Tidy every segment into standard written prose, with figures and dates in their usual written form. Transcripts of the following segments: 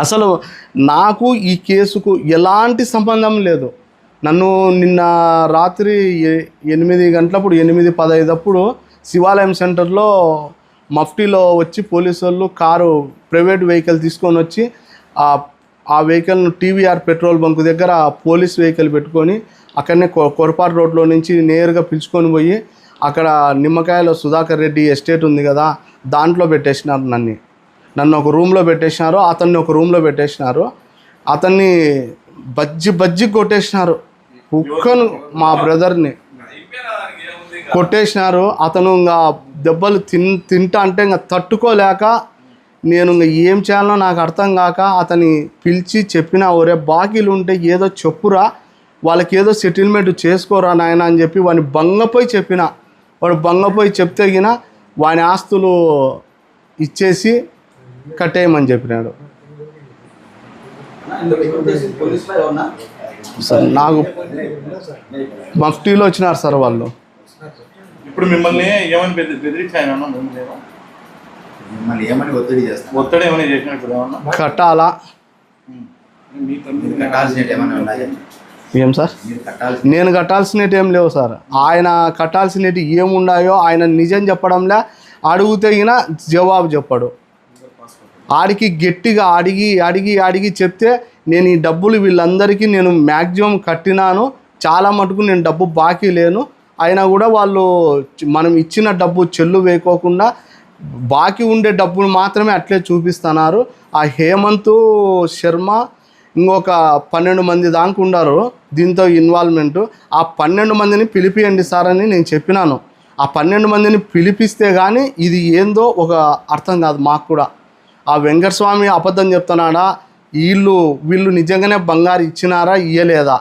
అసలు నాకు ఈ కేసుకు ఎలాంటి సంబంధం లేదు. నన్ను నిన్న రాత్రి 8 గంటలప్పుడు 8:15 శివాలయం సెంటర్లో మఫ్టీలో వచ్చి పోలీసు వాళ్ళు కారు ప్రైవేట్ వెహికల్ తీసుకొని వచ్చి ఆ వెహికల్ను టీవీఆర్ పెట్రోల్ బంక్ దగ్గర పోలీస్ వెహికల్ పెట్టుకొని అక్కడనే కొరపాటు రోడ్లో నుంచి నేరుగా పిలుచుకొని పోయి అక్కడ నిమ్మకాయలో సుధాకర్ రెడ్డి ఎస్టేట్ ఉంది కదా, దాంట్లో పెట్టేసినారు. నన్ను ఒక రూమ్లో పెట్టేసినారు, అతన్ని ఒక రూమ్లో పెట్టేసినారు. అతన్ని బజ్జి కొట్టేసినారు. కుక్కను మా బ్రదర్ని కొట్టేసినారు. అతను ఇంకా దెబ్బలు తింటా అంటే ఇంకా తట్టుకోలేక నేను ఇంకా ఏం చేయాలో నాకు అర్థం కాక అతని పిలిచి చెప్పిన, ఒరే బాకీలు ఉంటే ఏదో చెప్పురా, వాళ్ళకి ఏదో సెటిల్మెంట్ చేసుకోరా నాయన అని చెప్పి వాడిని బంగపోయి చెప్పిన. వాడు బంగపోయి చెప్తే గిన వాని ఆస్తులు ఇచ్చేసి కట్టేయమని చెప్పినాడు. సార్ నాకు మఫ్టీలో వచ్చినారు సార్ వాళ్ళు. ఇప్పుడు మిమ్మల్ని ఏమని బెదిరించాను? ఒత్తిడి ఏమైనా చేసినట్టు కట్టాలా? ఏం సార్ నేను కట్టాల్సినవి ఏం లేవు సార్. ఆయన కట్టాల్సినవి ఏమున్నాయో ఆయన నిజం చెప్పడంలే. అడిగితే ఈయన జవాబు చెప్పాడు. ఆడికి గట్టిగా అడిగి చెప్తే నేను ఈ డబ్బులు వీళ్ళందరికీ నేను మ్యాక్సిమం కట్టినాను, చాలా మటుకు నేను డబ్బు బాకీ లేను. అయినా కూడా వాళ్ళు మనం ఇచ్చిన డబ్బు చెల్లు వేయకోకుండా బాకీ ఉండే డబ్బులు మాత్రమే అట్లే చూపిస్తున్నారు. ఆ హేమంత్ శర్మ ఇంకొక 12 మంది దాకా ఉన్నారు దీంతో ఇన్వాల్వ్మెంటు. ఆ 12 మందిని పిలిపియండి సార్ అని నేను చెప్పినాను. ఆ 12 మందిని పిలిపిస్తే కానీ ఇది ఏందో ఒక అర్థం కాదు మాకు కూడా. ఆ వెంకటస్వామి అబద్ధం చెప్తున్నాడా, వీళ్ళు నిజంగానే బంగారు ఇచ్చినారా ఇయ్యలేదా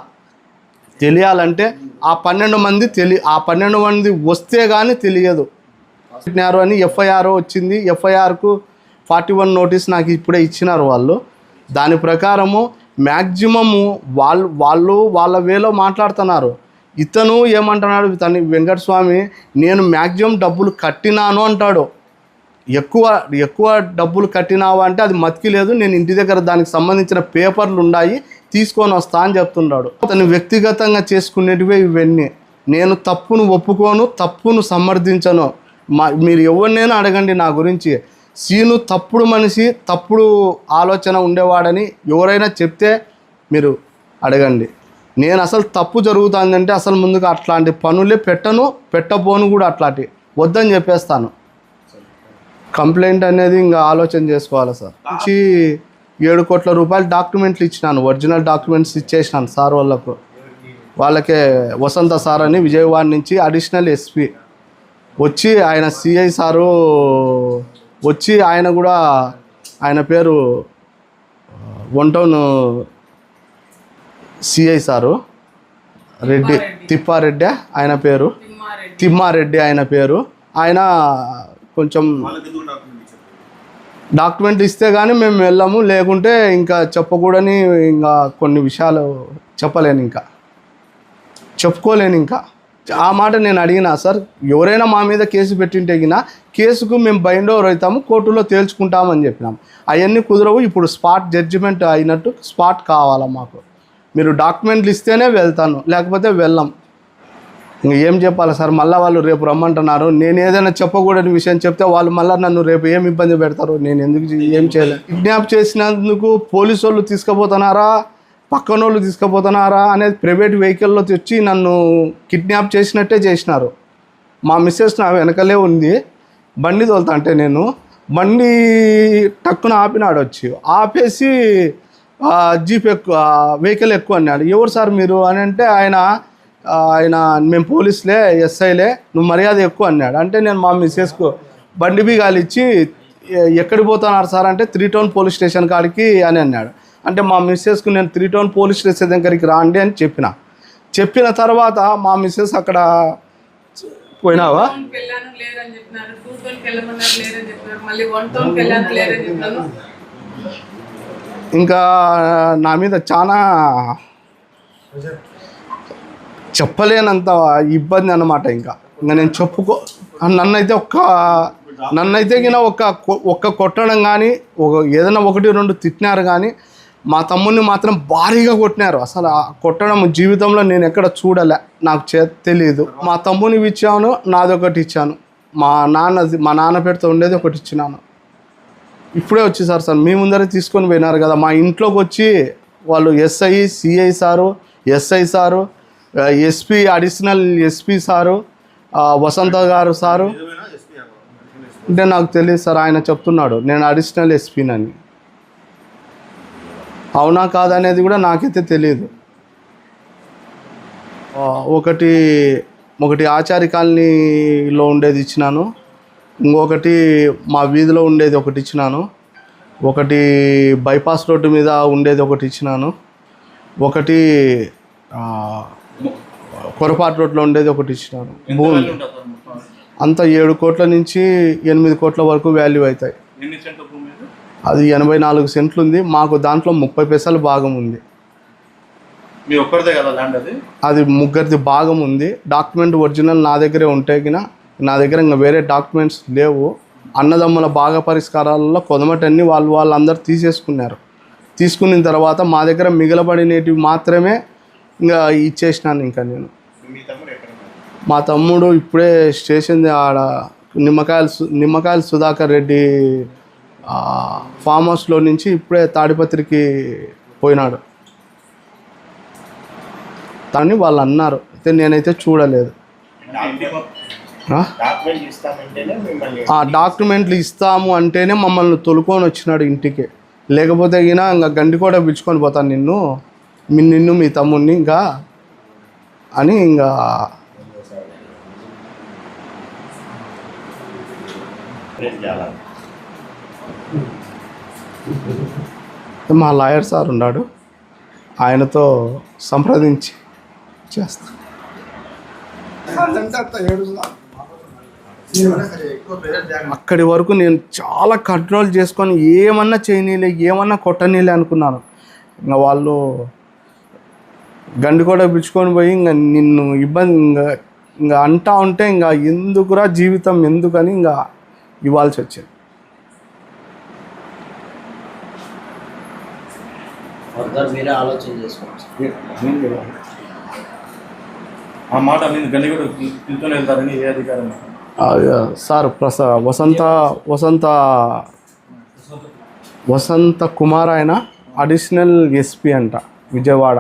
తెలియాలంటే ఆ 12 మంది వస్తే కానీ తెలియదు. పెట్టినారు అని ఎఫ్ఐఆర్ వచ్చింది. ఎఫ్ఐఆర్కు 41 నోటీస్ నాకు ఇప్పుడే ఇచ్చినారు వాళ్ళు. దాని ప్రకారము మ్యాక్సిమము వాళ్ళ వేలో మాట్లాడుతున్నారు. ఇతను ఏమంటున్నాడు, తను వెంకటస్వామి నేను మ్యాక్సిమం డబ్బులు కట్టినాను అంటాడు. ఎక్కువ డబ్బులు కట్టినావా అంటే అది మతికి లేదు, నేను ఇంటి దగ్గర దానికి సంబంధించిన పేపర్లు ఉన్నాయి తీసుకొని వస్తా అని చెప్తున్నాడు. అతను వ్యక్తిగతంగా చేసుకునేటివే ఇవన్నీ. నేను తప్పును ఒప్పుకోను, తప్పును సమర్థించను. మీరు ఎవరినైనా అడగండి నా గురించి. సీను తప్పుడు మనిషి, తప్పుడు ఆలోచన ఉండేవాడని ఎవరైనా చెప్తే మీరు అడగండి. నేను అసలు తప్పు జరుగుతుందంటే అసలు ముందుగా అట్లాంటి పనులే పెట్టబోను కూడా, అట్లాంటి వద్దని చెప్పేస్తాను. కంప్లైంట్ అనేది ఇంకా ఆలోచన చేసుకోవాలి సార్. నుంచి 7 కోట్ల రూపాయలు డాక్యుమెంట్లు ఇచ్చినాను, ఒరిజినల్ డాక్యుమెంట్స్ ఇచ్చేసినాను సార్ వాళ్ళకే. వసంత సార్ అని విజయవాడ నుంచి అడిషనల్ ఎస్పీ వచ్చి, ఆయన సిఐ సారు వచ్చి, ఆయన కూడా ఆయన పేరు వన్ సిఐ సారు తిప్పారెడ్డి ఆయన పేరు, తిమ్మారెడ్డి ఆయన పేరు. ఆయన కొంచెం డాక్యుమెంట్ ఇస్తే కానీ మేము వెళ్ళాము, లేకుంటే ఇంకా చెప్పకూడని ఇంకా కొన్ని విషయాలు చెప్పుకోలేను ఇంకా. ఆ మాట నేను అడిగినా సార్, ఎవరైనా మా మీద కేసు పెట్టింటే గినా కేసుకు మేము బైండ్ ఓవర్ అవుతాము, కోర్టులో తేల్చుకుంటామని చెప్పినాం. అవన్నీ కుదరవు. ఇప్పుడు స్పాట్ జడ్జిమెంట్ అయినట్టు స్పాట్ కావాలా మాకు. మీరు డాక్యుమెంట్లు ఇస్తేనే వెళ్తాను, లేకపోతే వెళ్ళాం. ఇంక ఏం చెప్పాలి సార్, మళ్ళీ వాళ్ళు రేపు రమ్మంటున్నారు. నేను ఏదైనా చెప్పకూడని విషయం చెప్తే వాళ్ళు మళ్ళీ నన్ను రేపు ఏం ఇబ్బంది పెడతారు. నేను ఎందుకు ఏం చేయలేదు. కిడ్నాప్ చేసినందుకు పోలీసు వాళ్ళు తీసుకుపోతున్నారా, పక్కన వాళ్ళు తీసుకుపోతున్నారా అనేది ప్రైవేట్ వెహికల్లో తెచ్చి నన్ను కిడ్నాప్ చేసినట్టే చేసినారు. మా మిస్సెస్ నా వెనకలే ఉంది, బండి తోలుతా అంటే నేను బండి టక్కున ఆపినాడు. వచ్చి ఆపేసి జీప్ వెహికల్ ఎక్కువ అన్నాడు. ఎవరు సార్ మీరు అని అంటే ఆయన మేము పోలీసులే, ఎస్ఐలే, నువ్వు మర్యాద ఎక్కువ అన్నాడు. అంటే నేను మా మిస్సెస్కు బండి బీగాలు ఇచ్చి ఎక్కడికి పోతున్నారు సార్ అంటే 3 టౌన్ పోలీస్ స్టేషన్ కాడికి అని అన్నాడు. అంటే మా మిస్సెస్కు నేను 3 టౌన్ పోలీస్ స్టేషన్ దగ్గరికి రాండి అని చెప్పిన తర్వాత మా మిస్సెస్ అక్కడ పోయినావా ఇంకా నా మీద చాలా చెప్పలేనంత ఇబ్బంది అన్నమాట. ఇంకా నేను నన్నైతే గిన ఒక్క కొట్టడం కానీ, ఏదైనా 1-2 తిట్టినారు కానీ, మా తమ్ముడిని మాత్రం భారీగా కొట్టినారు. అసలు ఆ కొట్టడం జీవితంలో నేను ఎక్కడ చూడలే, నాకు తెలియదు. మా తమ్ముని ఇచ్చాను, నాది ఒకటి ఇచ్చాను. మా నాన్న పేరుతో ఉండేది ఒకటి ఇచ్చినాను. ఇప్పుడే వచ్చేసారు సార్, మీ ముందరే తీసుకొని పోయినారు కదా. మా ఇంట్లోకి వచ్చి వాళ్ళు SI, CI sir, SI sir, SP, additional SP sir, Vasantha గారు సారు అంటే నాకు తెలియదు సార్. ఆయన చెప్తున్నాడు నేను అడిషనల్ ఎస్పీనని. అవునా కాదనేది కూడా నాకైతే తెలియదు. ఒకటి ఆచారి కాలనీలో ఉండేది ఇచ్చినాను, ఇంకొకటి మా వీధిలో ఉండేది ఒకటి ఇచ్చినాను, ఒకటి బైపాస్ రోడ్డు మీద ఉండేది ఒకటి ఇచ్చినాను, ఒకటి కొరపాటు రోడ్లో ఉండేది ఒకటి ఇచ్చినాను. భూమి అంతా 7 కోట్ల నుంచి 8 కోట్ల వరకు వాల్యూ అవుతాయి. అది 84 సెంట్లు ఉంది. మాకు దాంట్లో 30 పైసలు భాగం ఉంది. అది ముగ్గురిది భాగం ఉంది. డాక్యుమెంట్ ఒరిజినల్ నా దగ్గరే ఉంటే గిన, నా దగ్గర ఇంకా వేరే డాక్యుమెంట్స్ లేవు. అన్నదమ్ముల భాగ పరిష్కారాలలో కొదమటన్ని వాళ్ళందరూ తీసేసుకున్నారు. తీసుకున్న తర్వాత మా దగ్గర మిగలబడినవి మాత్రమే ఇంకా ఇచ్చేసినాను. ఇంకా నేను మా తమ్ముడు ఇప్పుడే స్టేషన్ ఆడ నిమ్మకాయల సుధాకర్ రెడ్డి ఫామ్ హౌస్లో నుంచి ఇప్పుడే తాడిపత్రికి పోయినాడు అని వాళ్ళు అన్నారు. అయితే నేనైతే చూడలేదు. డాక్యుమెంట్లు ఇస్తాము అంటేనే మమ్మల్ని తొలుకొని వచ్చినాడు ఇంటికి. లేకపోతే గినా ఇంకా గండి కూడా పిలుచుకొని పోతాను నిన్ను మీ తమ్ముడిని ఇంకా అని ఇంకా మా లాయర్ సార్ ఉన్నాడు, ఆయనతో సంప్రదించి చేస్తా. అక్కడి వరకు నేను చాలా కంట్రోల్ చేసుకొని ఏమన్నా చేయనీలే ఏమన్నా కొట్టనీలే అనుకున్నాను. ఇంకా వాళ్ళు గండి కూడా పిలుచుకొని పోయి ఇంకా నిన్ను ఇబ్బంది ఇంకా అంటా ఉంటే ఇంకా ఎందుకురా జీవితం ఎందుకని ఇంకా ఇవ్వాల్సి వచ్చింది. మీరే ఆలోచన చేసుకోవచ్చు. ఆ మాట నేను గండి కూడా పిలుచుకొని వెళ్తారని ఏ అధికారం? సార్ వసంత కుమార్ ఆయన అడిషనల్ ఎస్పీ అంట విజయవాడ.